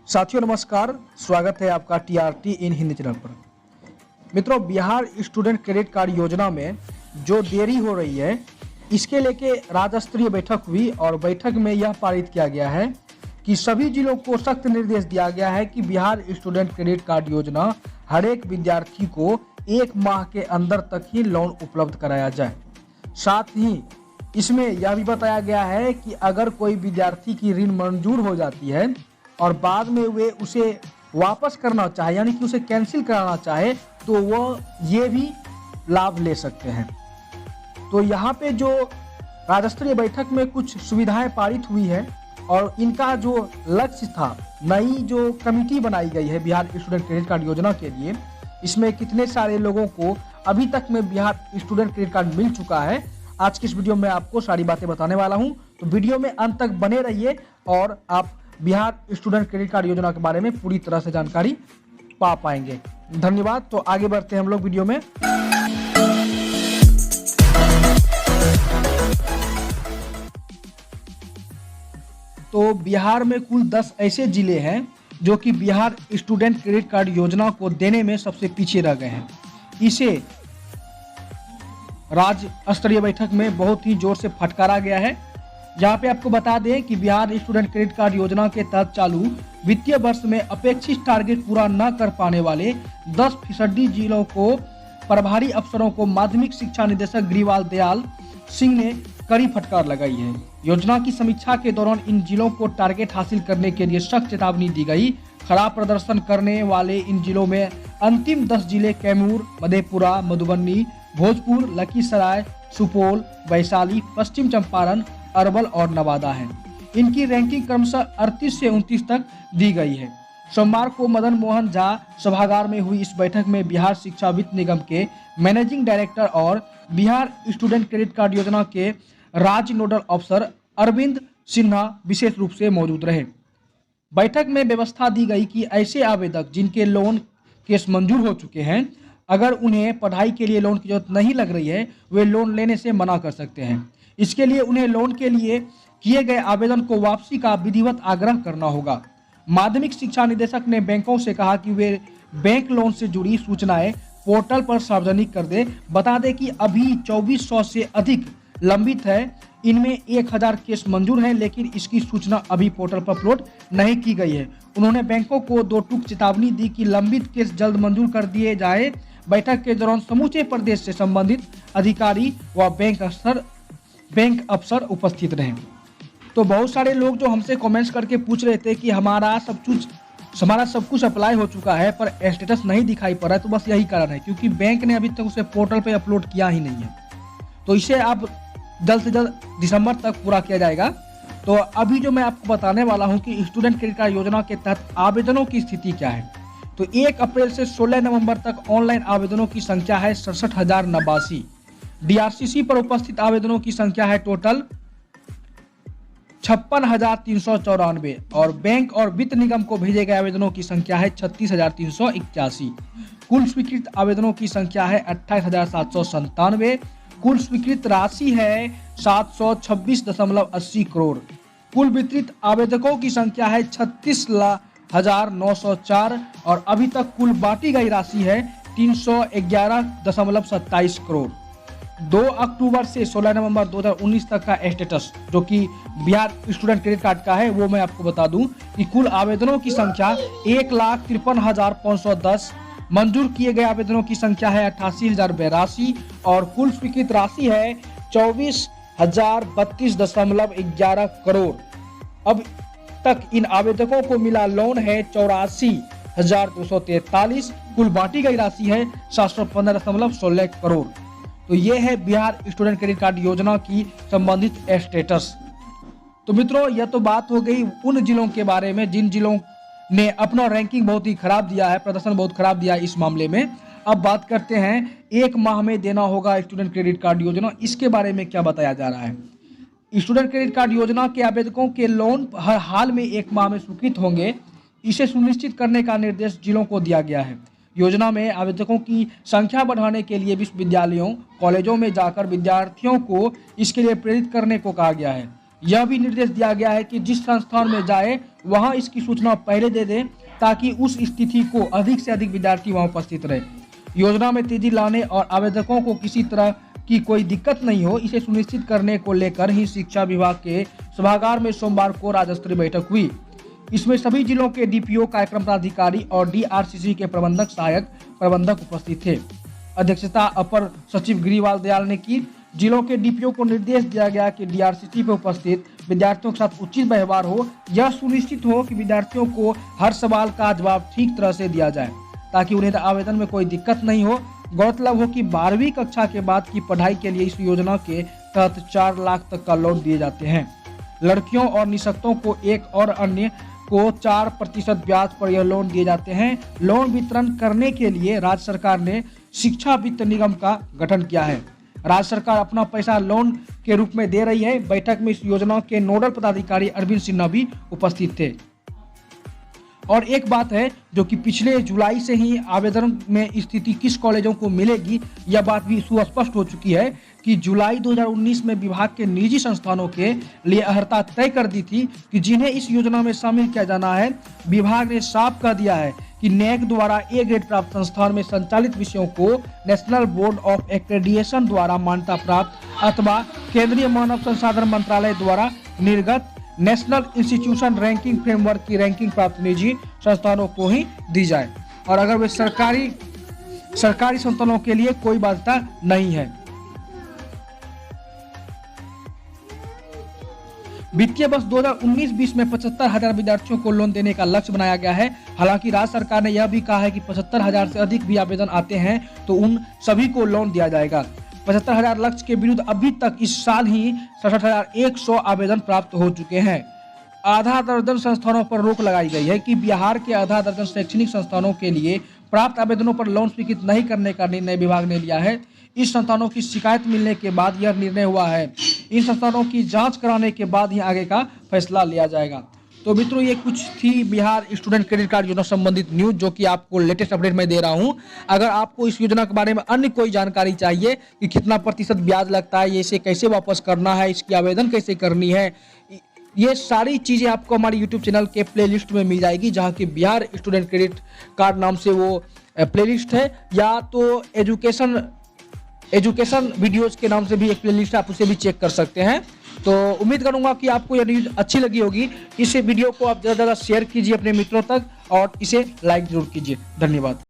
साथियों नमस्कार, स्वागत है आपका टीआरटी इन हिंदी चैनल पर। मित्रों, बिहार स्टूडेंट क्रेडिट कार्ड योजना में जो देरी हो रही है, इसके लेके राज्य स्तरीय बैठक हुई और बैठक में यह पारित किया गया है कि सभी जिलों को सख्त निर्देश दिया गया है कि बिहार स्टूडेंट क्रेडिट कार्ड योजना हर एक विद्यार्थी को 1 माह के अंदर तक ही लोन उपलब्ध कराया जाए। साथ ही इसमें यह भी बताया गया है कि अगर कोई विद्यार्थी की ऋण मंजूर हो जाती है और बाद में वे उसे वापस करना चाहे, यानी कि उसे कैंसिल कराना चाहे, तो वह ये भी लाभ ले सकते हैं। तो यहाँ पे जो राज्य स्तरीय बैठक में कुछ सुविधाएं पारित हुई है और इनका जो लक्ष्य था, नई जो कमिटी बनाई गई है बिहार स्टूडेंट क्रेडिट कार्ड योजना के लिए, इसमें कितने सारे लोगों को अभी तक में बिहार स्टूडेंट क्रेडिट कार्ड मिल चुका है, आज की इस वीडियो में आपको सारी बातें बताने वाला हूं। तो वीडियो में अंत तक बने रहिए और आप बिहार स्टूडेंट क्रेडिट कार्ड योजना के बारे में पूरी तरह से जानकारी पा पाएंगे। धन्यवाद। तो आगे बढ़ते हैं हम लोग वीडियो में। तो बिहार में कुल 10 ऐसे जिले हैं जो कि बिहार स्टूडेंट क्रेडिट कार्ड योजना को देने में सबसे पीछे रह गए हैं। इसे राज्य स्तरीय बैठक में बहुत ही जोर से फटकारा गया है। जहां पे आपको बता दें कि बिहार स्टूडेंट क्रेडिट कार्ड योजना के तहत चालू वित्तीय वर्ष में अपेक्षित टारगेट पूरा न कर पाने वाले 10% जिलों को प्रभारी अफसरों को माध्यमिक शिक्षा निदेशक गिरिवाल दयाल सिंह ने कड़ी फटकार लगाई है। योजना की समीक्षा के दौरान इन जिलों को टारगेट हासिल करने के लिए सख्त चेतावनी दी गई। खराब प्रदर्शन करने वाले इन जिलों में अंतिम 10 जिले कैमूर, मधेपुरा, मधुबनी, भोजपुर, लखीसराय, सुपौल, वैशाली, पश्चिम चंपारण, अरवल और नवादा है। इनकी रैंकिंग क्रमशः 38 से 29 तक दी गई है। सोमवार को मदन मोहन झा सभागार में हुई इस बैठक में बिहार शिक्षा वित्त निगम के मैनेजिंग डायरेक्टर और बिहार स्टूडेंट क्रेडिट कार्ड योजना के राज्य नोडल अफसर अरविंद सिन्हा विशेष रूप से मौजूद रहे। बैठक में व्यवस्था दी गई कि ऐसे आवेदक जिनके लोन केस मंजूर हो चुके हैं, अगर उन्हें पढ़ाई के लिए लोन की जरूरत नहीं लग रही है, वे लोन लेने से मना कर सकते हैं। इसके लिए उन्हें लोन के लिए किए गए आवेदन को वापसी का विधिवत आग्रह करना होगा। माध्यमिक शिक्षा निदेशक ने बैंकों से कहा कि वे बैंक लोन से जुड़ी सूचनाएं पोर्टल पर सार्वजनिक कर दे। बता दें कि अभी 2400 से अधिक लंबित है। इनमें 1000 केस मंजूर हैं, लेकिन इसकी सूचना अभी पोर्टल पर अपलोड नहीं की गई है। उन्होंने बैंकों को 2 टूक चेतावनी दी कि लंबित केस जल्द मंजूर कर दिए जाए। बैठक के दौरान समूचे प्रदेश से संबंधित अधिकारी व बैंक अफसर उपस्थित रहे। तो बहुत सारे लोग जो हमसे कमेंट्स करके पूछ रहे थे कि हमारा सब कुछ अप्लाई हो चुका है पर स्टेटस नहीं दिखाई पड़ रहा है, तो बस यही कारण है क्योंकि बैंक ने अभी तक उसे पोर्टल पे अपलोड किया ही नहीं है। तो इसे अब जल्द से जल्द दिसंबर तक पूरा किया जाएगा। तो अभी जो मैं आपको बताने वाला हूं कि स्टूडेंट क्रेडिट कार्ड योजना के तहत आवेदनों की स्थिति क्या है। तो 1 अप्रैल से 16 नवंबर तक ऑनलाइन आवेदनों की संख्या है 67,089। डीआरसीसी पर उपस्थित आवेदनों की संख्या है टोटल 56,394 और बैंक और वित्त निगम को भेजे गए आवेदनों की संख्या है 36,381। कुल स्वीकृत आवेदनों की संख्या है 28,797। कुल स्वीकृत राशि है 726.80 करोड़। कुल वितरित आवेदकों की संख्या है 36,904 और अभी तक कुल बांटी गई राशि है 311.27 करोड़। 2 अक्टूबर से 16 नवंबर 2019 तक का स्टेटस जो कि बिहार स्टूडेंट क्रेडिट कार्ड का है, वो मैं आपको बता दूं कि कुल आवेदनों की संख्या 1,53,510, मंजूर किए गए आवेदनों की संख्या है 88,082 और कुल स्वीकृत राशि है 24,032.11 करोड़। अब तक इन आवेदकों को मिला लोन है 84,243। कुल बांटी गई राशि है 715.16 करोड़। तो ये है बिहार स्टूडेंट क्रेडिट कार्ड योजना की संबंधित स्टेटस। तो मित्रों, यह तो बात हो गई उन जिलों के बारे में जिन जिलों ने अपना रैंकिंग बहुत ही खराब दिया है, प्रदर्शन बहुत खराब दिया है इस मामले में। अब बात करते हैं 1 माह में देना होगा स्टूडेंट क्रेडिट कार्ड योजना, इसके बारे में क्या बताया जा रहा है। स्टूडेंट क्रेडिट कार्ड योजना के आवेदकों के लोन हर हाल में 1 माह में स्वीकृत होंगे, इसे सुनिश्चित करने का निर्देश जिलों को दिया गया है। योजना में आवेदकों की संख्या बढ़ाने के लिए विश्वविद्यालयों, कॉलेजों में जाकर विद्यार्थियों को इसके लिए प्रेरित करने को कहा गया है। यह भी निर्देश दिया गया है कि जिस संस्थान में जाए वहां इसकी सूचना पहले दे दें ताकि उस स्थिति को अधिक से अधिक विद्यार्थी वहां उपस्थित रहे। योजना में तेजी लाने और आवेदकों को किसी तरह की कोई दिक्कत नहीं हो, इसे सुनिश्चित करने को लेकर ही शिक्षा विभाग के सभागार में सोमवार को राज्य स्तरीय बैठक हुई। इसमें सभी जिलों के डीपीओ, कार्यक्रम पदाधिकारी और डीआरसीसी के प्रबंधक, सहायक प्रबंधक उपस्थित थे। अध्यक्षता अपर सचिव गिरिवाल दयाल ने की। जिलों के डीपीओ को निर्देश दिया गया कि डीआरसीसी पर उपस्थित विद्यार्थियों के साथ उचित व्यवहार हो, यह सुनिश्चित हो कि विद्यार्थियों को हर सवाल का जवाब ठीक तरह से दिया जाए ताकि उन्हें आवेदन में कोई दिक्कत नहीं हो। गौरतलब हो कि 12वीं कक्षा के बाद की पढ़ाई के लिए इस योजना के तहत 4 लाख तक का लोन दिए जाते हैं। लड़कियों और निःशक्तों को 1 और अन्य को 4% ब्याज पर यह लोन दिए जाते हैं। लोन वितरण करने के लिए राज्य सरकार ने शिक्षा वित्त निगम का गठन किया है। राज्य सरकार अपना पैसा लोन के रूप में दे रही है। बैठक में इस योजना के नोडल पदाधिकारी अरविंद सिन्हा भी उपस्थित थे। और एक बात है जो कि पिछले जुलाई से ही आवेदन में स्थिति किस कॉलेजों को मिलेगी, यह बात भी सुस्पष्ट हो चुकी है कि जुलाई 2019 में विभाग के निजी संस्थानों के लिए अर्हता तय कर दी थी कि जिन्हें इस योजना में शामिल किया जाना है। विभाग ने साफ कह दिया है कि नैक द्वारा ए ग्रेड प्राप्त संस्थान में संचालित विषयों को नेशनल बोर्ड ऑफ एक्रेडिटेशन द्वारा मान्यता प्राप्त अथवा केंद्रीय मानव संसाधन मंत्रालय द्वारा निर्गत नेशनल इंस्टीट्यूशन रैंकिंग फ्रेमवर्क की रैंकिंग प्राप्त निजी संस्थानों को ही दी जाए और अगर वे सरकारी संस्थानों के लिए कोई बाध्यता नहीं है। वित्तीय वर्ष 2019-20 में 75,000 विद्यार्थियों को लोन देने का लक्ष्य बनाया गया है। हालांकि राज्य सरकार ने यह भी कहा है कि 75,000 से अधिक भी आवेदन आते हैं तो उन सभी को लोन दिया जाएगा। 75,000 लक्ष्य के विरुद्ध अभी तक इस साल ही 67,100 आवेदन प्राप्त हो चुके हैं। आधा दर्जन संस्थानों पर रोक लगाई गई है कि बिहार के आधा दर्जन शैक्षणिक संस्थानों के लिए प्राप्त आवेदनों पर लोन स्वीकृत नहीं करने का निर्णय विभाग ने लिया है। इस संस्थानों की शिकायत मिलने के बाद यह निर्णय हुआ है। इन संस्थानों की जांच कराने के बाद ही आगे का फैसला लिया जाएगा। तो मित्रों, ये कुछ थी बिहार स्टूडेंट क्रेडिट कार्ड योजना संबंधित न्यूज जो कि आपको लेटेस्ट अपडेट में दे रहा हूं। अगर आपको इस योजना के बारे में अन्य कोई जानकारी चाहिए कि कितना प्रतिशत ब्याज लगता है, ये इसे कैसे वापस करना है, इसकी आवेदन कैसे करनी है, ये सारी चीज़ें आपको हमारे यूट्यूब चैनल के प्लेलिस्ट में मिल जाएगी, जहाँ की बिहार स्टूडेंट क्रेडिट कार्ड नाम से वो प्लेलिस्ट है, या तो एजुकेशन वीडियोज़ के नाम से भी एक प्लेलिस्ट है, आप उसे भी चेक कर सकते हैं। तो उम्मीद करूंगा कि आपको यह न्यूज़ अच्छी लगी होगी। इस वीडियो को आप ज़्यादा से ज़्यादा शेयर कीजिए अपने मित्रों तक और इसे लाइक जरूर कीजिए। धन्यवाद।